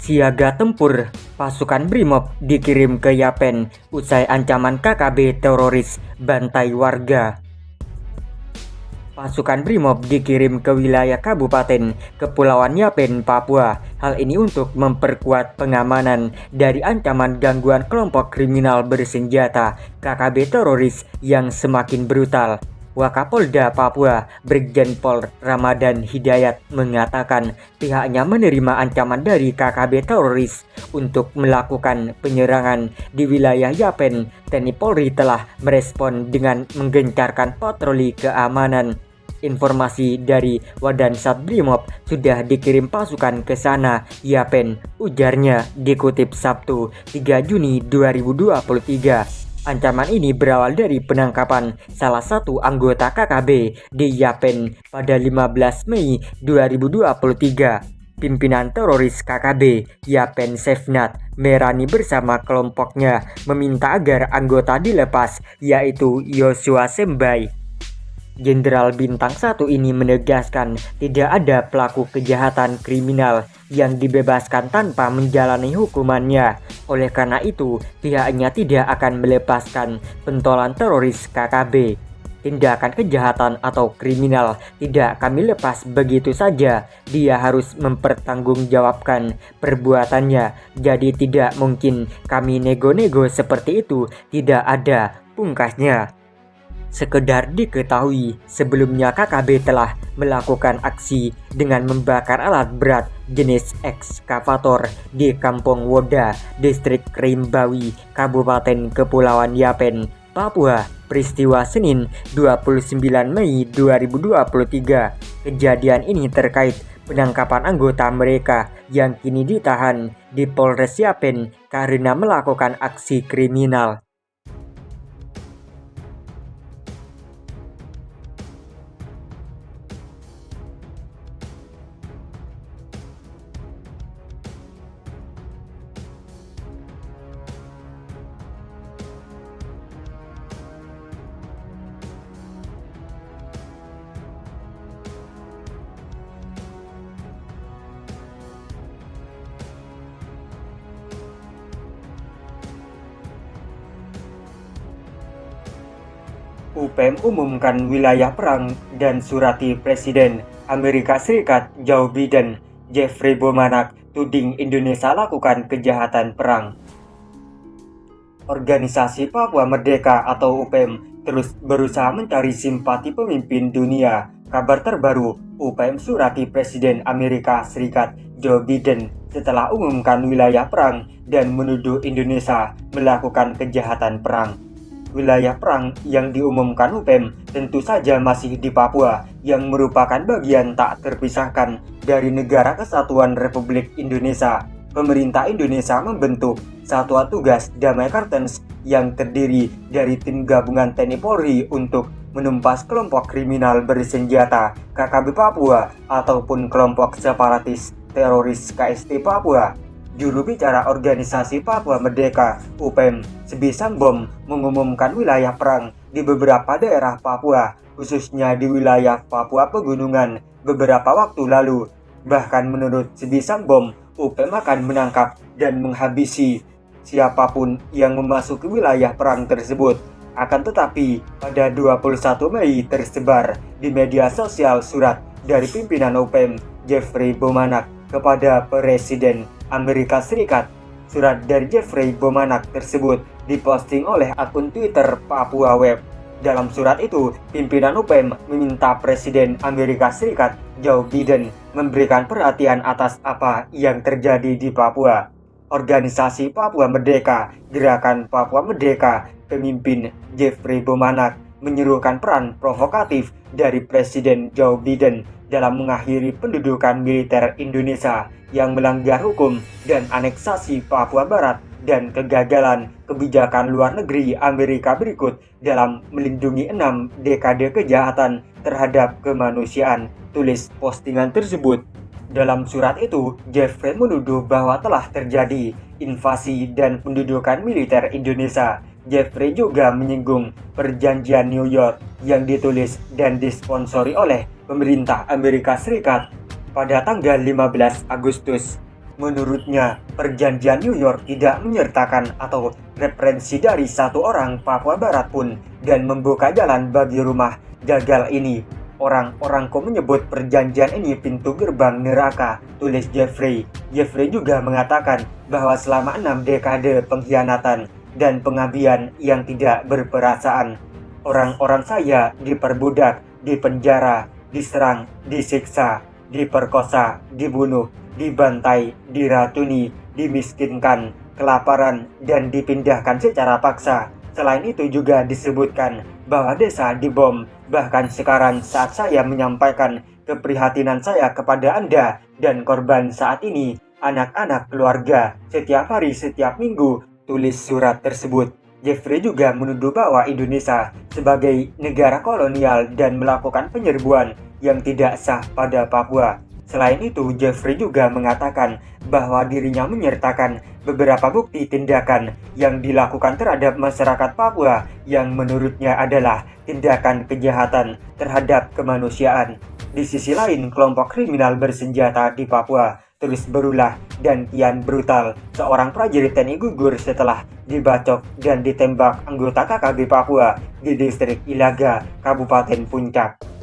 Siaga tempur, pasukan Brimob dikirim ke Yapen usai ancaman KKB teroris bantai warga. Pasukan Brimob dikirim ke wilayah Kabupaten Kepulauan Yapen, Papua. Hal ini untuk memperkuat pengamanan dari ancaman gangguan kelompok kriminal bersenjata KKB teroris yang semakin brutal. Wakapolda Papua, Brigjen Pol Ramadan Hidayat mengatakan pihaknya menerima ancaman dari KKB teroris untuk melakukan penyerangan di wilayah Yapen. TNI Polri telah merespon dengan menggencarkan patroli keamanan. Informasi dari Wadansat Brimob sudah dikirim pasukan ke sana, Yapen, ujarnya dikutip Sabtu 3 Juni 2023. Ancaman ini berawal dari penangkapan salah satu anggota KKB di Yapen pada 15 Mei 2023. Pimpinan teroris KKB, Yapen Sevnat Merani bersama kelompoknya meminta agar anggota dilepas, yaitu Yosua Sembai. Jenderal Bintang 1 ini menegaskan tidak ada pelaku kejahatan kriminal yang dibebaskan tanpa menjalani hukumannya. Oleh karena itu, pihaknya tidak akan melepaskan pentolan teroris KKB. Tindakan kejahatan atau kriminal tidak kami lepas begitu saja. Dia harus mempertanggungjawabkan perbuatannya. Jadi tidak mungkin kami nego-nego seperti itu. Tidak ada, pungkasnya. Sekedar diketahui, sebelumnya KKB telah melakukan aksi dengan membakar alat berat jenis ekskavator di Kampung Woda, Distrik Rimbawi, Kabupaten Kepulauan Yapen, Papua. Peristiwa Senin 29 Mei 2023. Kejadian ini terkait penangkapan anggota mereka yang kini ditahan di Polres Yapen karena melakukan aksi kriminal. UPM umumkan wilayah perang dan surati Presiden Amerika Serikat Joe Biden. Jeffrey Bomanak tuding Indonesia lakukan kejahatan perang. Organisasi Papua Merdeka atau UPM terus berusaha mencari simpati pemimpin dunia. Kabar terbaru, UPM surati Presiden Amerika Serikat Joe Biden setelah umumkan wilayah perang dan menuduh Indonesia melakukan kejahatan perang. Wilayah perang yang diumumkan UPM tentu saja masih di Papua, yang merupakan bagian tak terpisahkan dari Negara Kesatuan Republik Indonesia. Pemerintah Indonesia membentuk Satuan Tugas Damai Kartens yang terdiri dari tim gabungan TNI Polri untuk menumpas kelompok kriminal bersenjata KKB Papua ataupun kelompok separatis teroris KST Papua. Juru bicara organisasi Papua Merdeka UPM, Sebisambom, mengumumkan wilayah perang di beberapa daerah Papua, khususnya di wilayah Papua Pegunungan beberapa waktu lalu. Bahkan menurut Sebisambom, UPM akan menangkap dan menghabisi siapapun yang memasuki wilayah perang tersebut. Akan tetapi, pada 21 Mei tersebar di media sosial surat dari pimpinan UPM, Jeffrey Bomanak, kepada Presiden Amerika Serikat. Surat dari Jeffrey Bomanak tersebut diposting oleh akun Twitter Papua Web. Dalam surat itu, pimpinan UPM meminta Presiden Amerika Serikat Joe Biden memberikan perhatian atas apa yang terjadi di Papua. Organisasi Papua Merdeka, Gerakan Papua Merdeka, pemimpin Jeffrey Bomanak menyerukan peran provokatif dari Presiden Joe Biden dalam mengakhiri pendudukan militer Indonesia yang melanggar hukum dan aneksasi Papua Barat dan kegagalan kebijakan luar negeri Amerika berikut dalam melindungi 6 dekade kejahatan terhadap kemanusiaan, tulis postingan tersebut. Dalam surat itu, Jeffrey menuduh bahwa telah terjadi invasi dan pendudukan militer Indonesia. Jeffrey juga menyinggung perjanjian New York yang ditulis dan disponsori oleh pemerintah Amerika Serikat pada tanggal 15 Agustus Menurutnya, perjanjian New York tidak menyertakan atau referensi dari satu orang Papua Barat pun dan membuka jalan bagi rumah gagal ini. Orang-orang kok menyebut perjanjian ini pintu gerbang neraka, tulis Jeffrey. Jeffrey juga mengatakan bahwa selama 6 dekade pengkhianatan dan pengabdian yang tidak berperasaan, orang-orang saya diperbudak, dipenjara, diserang, disiksa, diperkosa, dibunuh, dibantai, diracuni, dimiskinkan, kelaparan, dan dipindahkan secara paksa. Selain itu juga disebutkan bahwa desa dibom. Bahkan sekarang saat saya menyampaikan keprihatinan saya kepada Anda dan korban saat ini, anak-anak keluarga, setiap hari, setiap minggu, tulis surat tersebut. Jeffrey juga menuduh bahwa Indonesia sebagai negara kolonial dan melakukan penyerbuan yang tidak sah pada Papua. Selain itu, Jeffrey juga mengatakan bahwa dirinya menyertakan beberapa bukti tindakan yang dilakukan terhadap masyarakat Papua yang menurutnya adalah tindakan kejahatan terhadap kemanusiaan. Di sisi lain, kelompok kriminal bersenjata di Papua terus berulah dan kian brutal. Seorang prajurit TNI gugur setelah dibacok dan ditembak anggota KKB Papua di distrik Ilaga, Kabupaten Puncak.